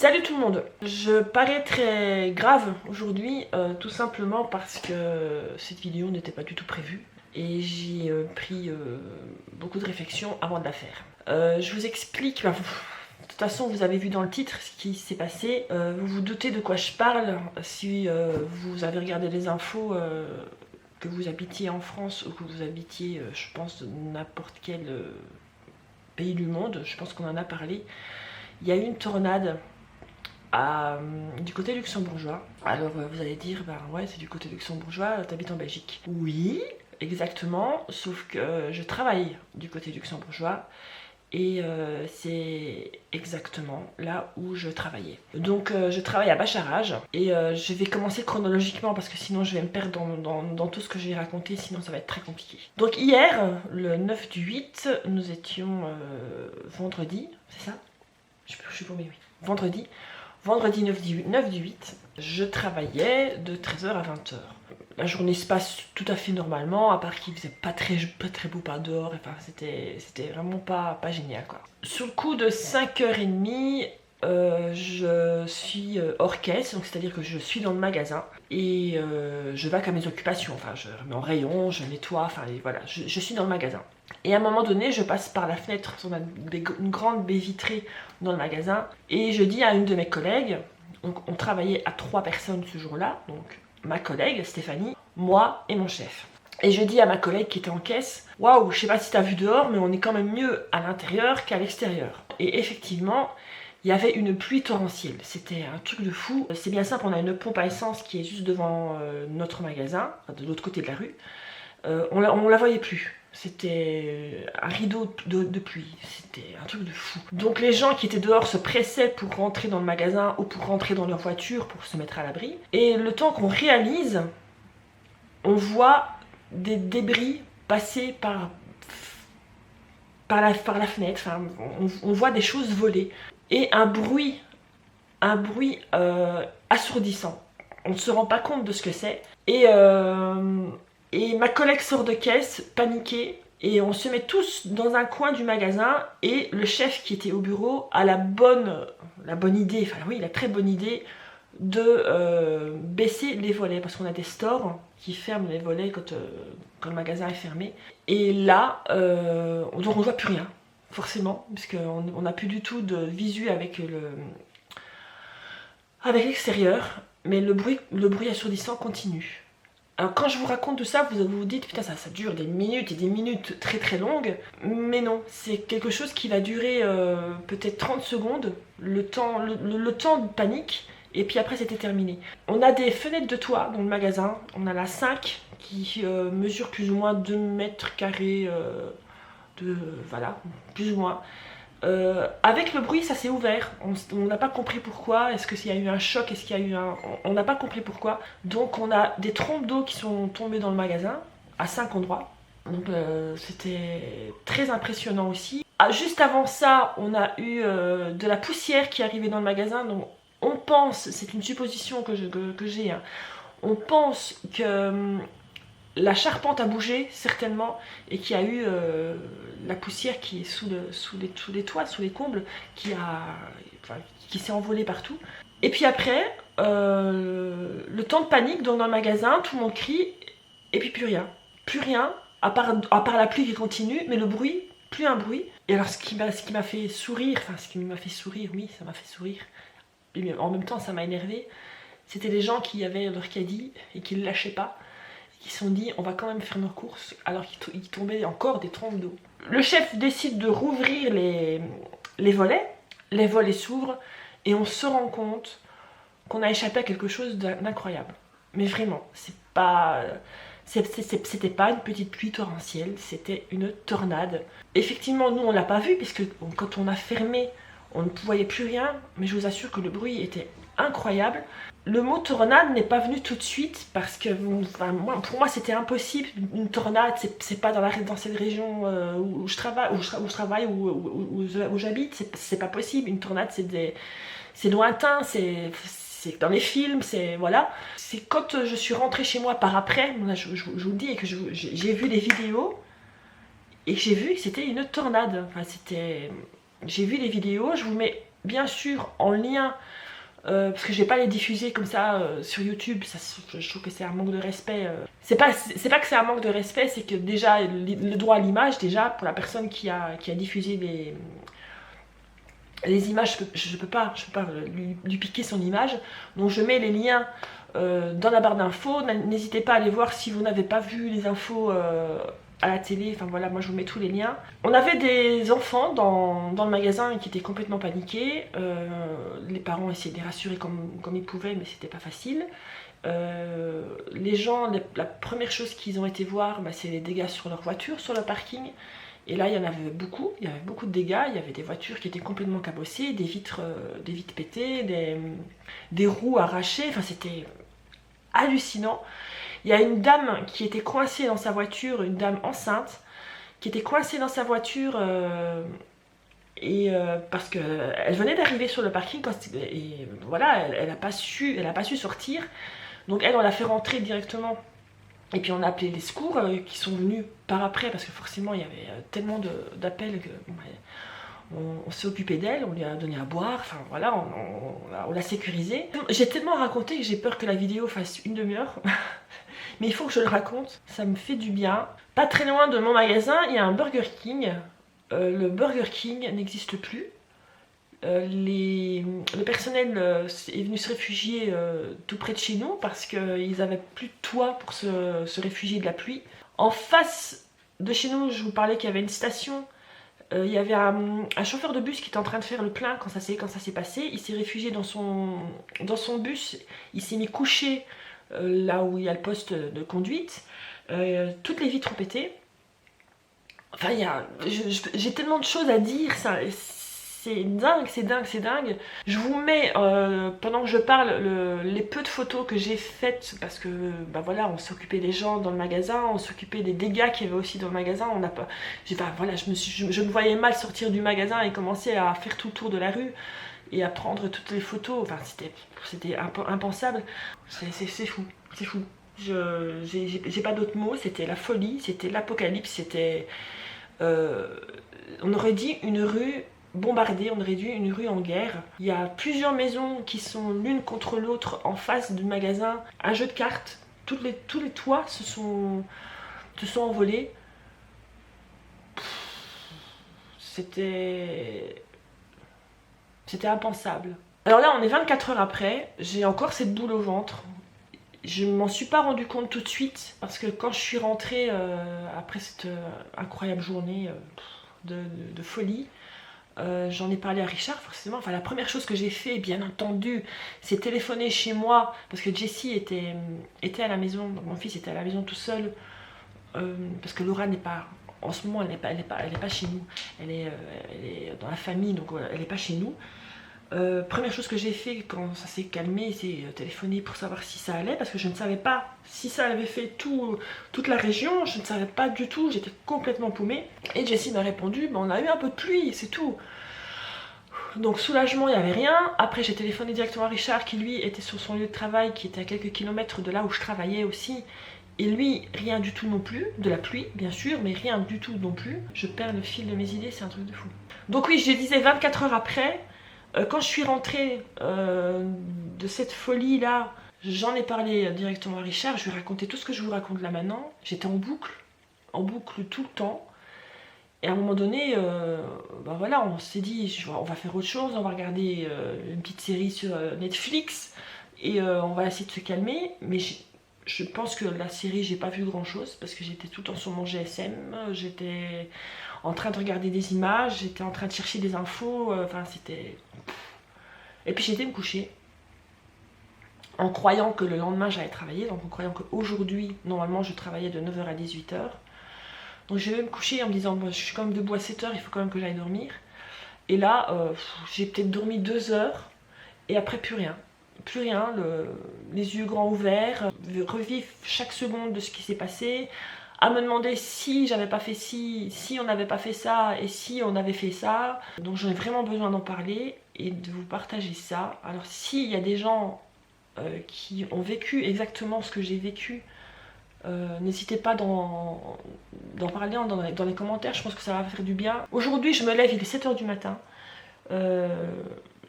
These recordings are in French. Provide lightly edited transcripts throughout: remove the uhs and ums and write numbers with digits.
Salut tout le monde. Je parais très grave aujourd'hui, tout simplement parce que cette vidéo n'était pas du tout prévue et j'ai pris beaucoup de réflexion avant de la faire. Je vous explique, de toute façon vous avez vu dans le titre ce qui s'est passé, vous vous doutez de quoi je parle si vous avez regardé les infos, que vous habitiez en France ou que vous habitiez, je pense, n'importe quel pays du monde, je pense qu'on en a parlé. Il y a eu une tornade du côté luxembourgeois. Alors vous allez dire, bah ouais, c'est du côté luxembourgeois, t'habites en Belgique. Oui, exactement, sauf que je travaille du côté luxembourgeois et c'est exactement là où je travaillais. Donc je travaille à Bacharach et je vais commencer chronologiquement parce que sinon je vais me perdre dans tout ce que je vais raconter, sinon ça va être très compliqué. Donc hier, le 9 du 8, nous étions vendredi, c'est ça? Je suis paumée, oui. Vendredi 9 du 8, je travaillais de 13h à 20h. La journée se passe tout à fait normalement, à part qu'il faisait pas très beau par dehors, enfin c'était vraiment pas génial quoi. Sur le coup de 5h30, je suis hors caisse, donc c'est-à-dire que je suis dans le magasin et je vais à mes occupations, enfin je remets en rayon, je nettoie, enfin voilà, je suis dans le magasin. Et à un moment donné, je passe par la fenêtre, on a une grande baie vitrée dans le magasin, et je dis à une de mes collègues, donc on travaillait à 3 personnes ce jour-là, donc ma collègue Stéphanie, moi et mon chef. Et je dis à ma collègue qui était en caisse, waouh, je sais pas si t'as vu dehors, mais on est quand même mieux à l'intérieur qu'à l'extérieur. Et effectivement, il y avait une pluie torrentielle, c'était un truc de fou. C'est bien simple, on a une pompe à essence qui est juste devant notre magasin, de l'autre côté de la rue. On la voyait plus. C'était un rideau de pluie, c'était un truc de fou. Donc les gens qui étaient dehors se pressaient pour rentrer dans le magasin ou pour rentrer dans leur voiture pour se mettre à l'abri. Et le temps qu'on réalise, on voit des débris passer par la fenêtre, enfin, on voit des choses voler. Et un bruit assourdissant. On ne se rend pas compte de ce que c'est. Et ma collègue sort de caisse, paniquée, et on se met tous dans un coin du magasin, et le chef qui était au bureau a la bonne idée, enfin oui, la très bonne idée, de baisser les volets, parce qu'on a des stores qui ferment les volets quand le magasin est fermé. Et là, donc on ne voit plus rien, forcément, puisqu'on n'a plus du tout de visu avec l'extérieur, mais le bruit assourdissant continue. Alors quand je vous raconte tout ça, vous vous dites, putain, ça dure des minutes et des minutes très très longues. Mais non, c'est quelque chose qui va durer peut-être 30 secondes, le temps de panique, et puis après c'était terminé. On a des fenêtres de toit dans le magasin, on a la 5 qui mesure plus ou moins 2 mètres carrés, voilà, plus ou moins. Avec le bruit, ça s'est ouvert. On n'a pas compris pourquoi. Est-ce qu'il y a eu un choc? Est-ce qu'il y a eu un... On n'a pas compris pourquoi. Donc on a des trompes d'eau qui sont tombées dans le magasin, à 5 endroits. Donc c'était très impressionnant aussi. Juste avant ça, on a eu de la poussière qui arrivait dans le magasin. Donc on pense, c'est une supposition que j'ai, hein, on pense que... la charpente a bougé certainement et qu'il y a eu la poussière qui est sous les toits, sous les combles, qui s'est envolée partout. Et puis après, le temps de panique dans le magasin, tout le monde crie et puis plus rien. Plus rien, à part la pluie qui continue, mais le bruit, plus un bruit. Et alors ce qui m'a fait sourire, oui, ça m'a fait sourire. Et en même temps, ça m'a énervé. C'était des gens qui avaient leur caddie et qui ne le lâchaient pas. Qui se sont dit on va quand même faire nos courses alors qu'il tombait encore des trompes d'eau. Le chef décide de rouvrir les volets s'ouvrent et on se rend compte qu'on a échappé à quelque chose d'incroyable. Mais vraiment, c'était pas une petite pluie torrentielle, c'était une tornade. Effectivement, nous on l'a pas vu puisque quand on a fermé, on ne voyait plus rien, mais je vous assure que le bruit était incroyable. Le mot tornade n'est pas venu tout de suite parce que pour moi c'était impossible. Une tornade, c'est pas dans cette région où je travaille, où j'habite, c'est pas possible. Une tornade, c'est lointain, c'est dans les films, c'est voilà. C'est quand je suis rentrée chez moi par après, là, je vous le dis, et que j'ai vu les vidéos et que j'ai vu que c'était une tornade. Enfin, j'ai vu les vidéos, je vous mets bien sûr en lien, parce que je vais pas les diffuser comme ça sur YouTube, ça, je trouve que c'est un manque de respect. C'est pas que c'est un manque de respect, c'est que déjà le droit à l'image, déjà pour la personne qui a diffusé les images, je peux pas lui piquer son image. Donc je mets les liens dans la barre d'infos. N'hésitez pas à aller voir si vous n'avez pas vu les infos à la télé. Enfin voilà, moi je vous mets tous les liens. On avait des enfants dans le magasin qui étaient complètement paniqués. Les parents essayaient de les rassurer comme ils pouvaient, mais c'était pas facile. Les gens, la première chose qu'ils ont été voir, bah, c'est les dégâts sur leur voiture, sur le parking. Et là, il y en avait beaucoup de dégâts. Il y avait des voitures qui étaient complètement cabossées, des vitres pétées, des roues arrachées. Enfin, c'était hallucinant. Il y a une dame qui était coincée dans sa voiture, une dame enceinte, qui était coincée dans sa voiture parce qu'elle venait d'arriver sur le parking et voilà, elle n'a pas su sortir. Donc elle, on l'a fait rentrer directement. Et puis on a appelé les secours qui sont venus par après parce que forcément il y avait tellement d'appels que on s'est occupé d'elle, on lui a donné à boire, enfin voilà, on l'a sécurisée. J'ai tellement raconté que j'ai peur que la vidéo fasse une demi-heure. Mais il faut que je le raconte, ça me fait du bien. Pas très loin de mon magasin, il y a un Burger King. Le Burger King n'existe plus. Le personnel est venu se réfugier tout près de chez nous parce qu'ils n'avaient plus de toit pour se réfugier de la pluie. En face de chez nous, je vous parlais qu'il y avait une station. Il y avait un chauffeur de bus qui était en train de faire le plein quand ça s'est passé. Il s'est réfugié dans son bus. Il s'est mis couché là où il y a le poste de conduite. Toutes les vitres ont pété. Enfin, j'ai tellement de choses à dire. C'est dingue. Je vous mets, pendant que je parle, les peu de photos que j'ai faites, parce que, bah voilà, on s'occupait des gens dans le magasin, on s'occupait des dégâts qu'il y avait aussi dans le magasin, voilà, je me voyais mal sortir du magasin et commencer à faire tout le tour de la rue, et à prendre toutes les photos, enfin, c'était impensable. C'est fou. J'ai pas d'autres mots, c'était la folie, c'était l'apocalypse, c'était... on aurait dit une rue bombardée, on aurait dit une rue en guerre. Il y a plusieurs maisons qui sont l'une contre l'autre en face du magasin. Un jeu de cartes, tous les toits se sont envolés. C'était impensable. Alors là, on est 24 heures après, j'ai encore cette boule au ventre. Je m'en suis pas rendu compte tout de suite parce que quand je suis rentrée après cette incroyable journée de folie, j'en ai parlé à Richard forcément. Enfin, la première chose que j'ai fait, bien entendu, c'est téléphoner chez moi parce que Jessie était à la maison, donc mon fils était à la maison tout seul parce que Laura n'est pas, en ce moment, elle n'est pas chez nous. Elle est dans la famille, donc elle n'est pas chez nous. Première chose que j'ai fait quand ça s'est calmé, c'est téléphoner pour savoir si ça allait, parce que je ne savais pas si ça avait fait toute la région, je ne savais pas du tout, j'étais complètement paumée. Et Jessie m'a répondu, on a eu un peu de pluie, c'est tout. Donc soulagement, il n'y avait rien. Après j'ai téléphoné directement à Richard qui lui était sur son lieu de travail, qui était à quelques kilomètres de là où je travaillais aussi. Et lui, rien du tout non plus, de la pluie bien sûr, mais rien du tout non plus. Je perds le fil de mes idées, c'est un truc de fou. Donc oui, je disais 24 heures après, quand je suis rentrée de cette folie là, j'en ai parlé directement à Richard, je lui ai raconté tout ce que je vous raconte là maintenant. J'étais en boucle tout le temps. Et à un moment donné, ben voilà, on s'est dit, on va faire autre chose, on va regarder une petite série sur Netflix et on va essayer de se calmer. Mais je pense que la série, j'ai pas vu grand chose parce que j'étais tout le temps sur mon GSM, j'étais en train de regarder des images, j'étais en train de chercher des infos, enfin c'était... Et puis j'étais me coucher en croyant que le lendemain j'allais travailler, donc en croyant qu'aujourd'hui, normalement je travaillais de 9 h à 18 h. Donc je vais me coucher en me disant, bon, je suis quand même debout à 7 h, il faut quand même que j'aille dormir. Et là, j'ai peut-être dormi 2 heures et après plus rien. Plus rien, les yeux grands ouverts, revivre chaque seconde de ce qui s'est passé, à me demander si j'avais pas fait ci, si on n'avait pas fait ça et si on avait fait ça. Donc j'en ai vraiment besoin d'en parler et de vous partager ça. Alors s'il y a des gens qui ont vécu exactement ce que j'ai vécu, n'hésitez pas d'en parler dans les commentaires, je pense que ça va faire du bien. Aujourd'hui je me lève, il est 7 h du matin.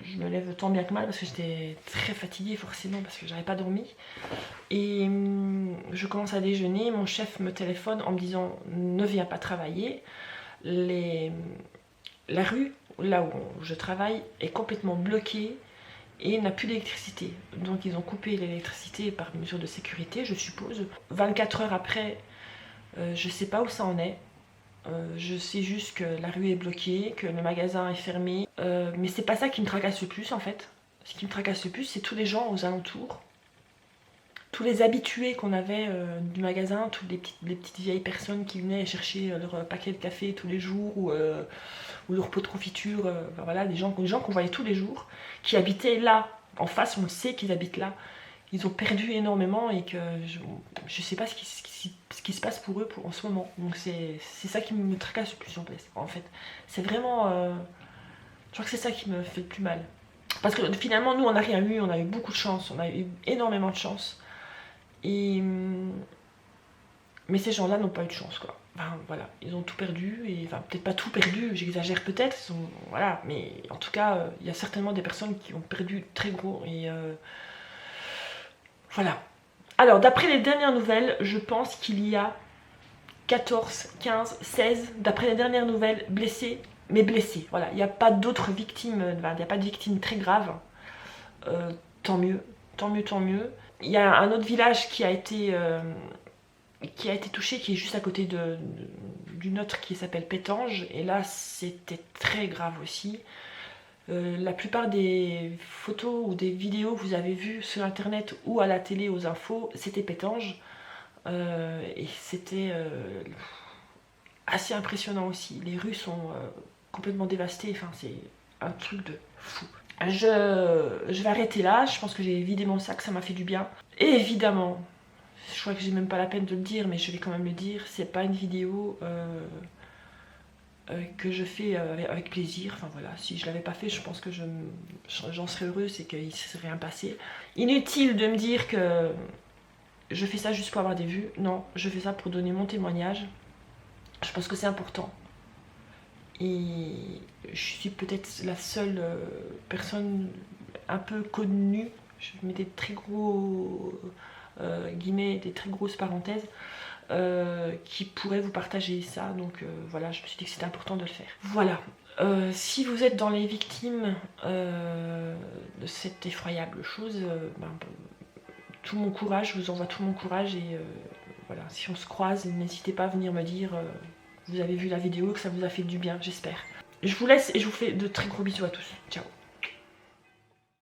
je me lève tant bien que mal parce que j'étais très fatiguée forcément parce que j'avais pas dormi. Et je commence à déjeuner, mon chef me téléphone en me disant ne viens pas travailler. La rue, là où je travaille, est complètement bloquée et n'a plus d'électricité. Donc ils ont coupé l'électricité par mesure de sécurité, je suppose. 24 heures après, je sais pas où ça en est. Je sais juste que la rue est bloquée, que le magasin est fermé. Mais c'est pas ça qui me tracasse le plus en fait. Ce qui me tracasse le plus, c'est tous les gens aux alentours. Tous les habitués qu'on avait du magasin, toutes les petites vieilles personnes qui venaient chercher leur paquet de café tous les jours ou leur pot de confiture. Enfin, voilà, des gens qu'on voyait tous les jours, qui habitaient là, en face, on le sait qu'ils habitent là. Ils ont perdu énormément et que je sais pas ce qui se passe pour eux en ce moment. Donc c'est ça qui me tracasse le plus en fait. C'est vraiment... je crois que c'est ça qui me fait le plus mal. Parce que finalement, nous, on n'a rien eu, on a eu beaucoup de chance, on a eu énormément de chance. Mais ces gens-là n'ont pas eu de chance, quoi. Enfin, voilà, ils ont tout perdu, et enfin, peut-être pas tout perdu, j'exagère peut-être, voilà, mais en tout cas, il y a certainement des personnes qui ont perdu très gros, et voilà. Alors, d'après les dernières nouvelles, je pense qu'il y a 14, 15, 16, d'après les dernières nouvelles, blessés, mais blessés, voilà, il n'y a pas d'autres victimes, il n'y a pas de victimes très graves, tant mieux, tant mieux, tant mieux. Il y a un autre village qui a été touché, qui est juste à côté d'une autre qui s'appelle Pétange, et là c'était très grave aussi. La plupart des photos ou des vidéos que vous avez vues sur internet ou à la télé aux infos, c'était Pétange, et c'était assez impressionnant aussi. Les rues sont complètement dévastées, enfin c'est un truc de fou. Je vais arrêter là, je pense que j'ai vidé mon sac, ça m'a fait du bien. Et évidemment, je crois que j'ai même pas la peine de le dire, mais je vais quand même le dire, c'est pas une vidéo que je fais avec plaisir. Enfin voilà, si je l'avais pas fait, je pense que j'en serais heureuse et qu'il ne serait rien passé. Inutile de me dire que je fais ça juste pour avoir des vues. Non, je fais ça pour donner mon témoignage. Je pense que c'est important. Et je suis peut-être la seule personne un peu connue, je mets des très gros guillemets, des très grosses parenthèses, qui pourrait vous partager ça. Donc voilà, je me suis dit que c'était important de le faire. Voilà. Si vous êtes dans les victimes de cette effroyable chose, tout mon courage, je vous envoie tout mon courage, et voilà, si on se croise, n'hésitez pas à venir me dire vous avez vu la vidéo, que ça vous a fait du bien, j'espère. Je vous laisse et je vous fais de très gros bisous à tous. Ciao.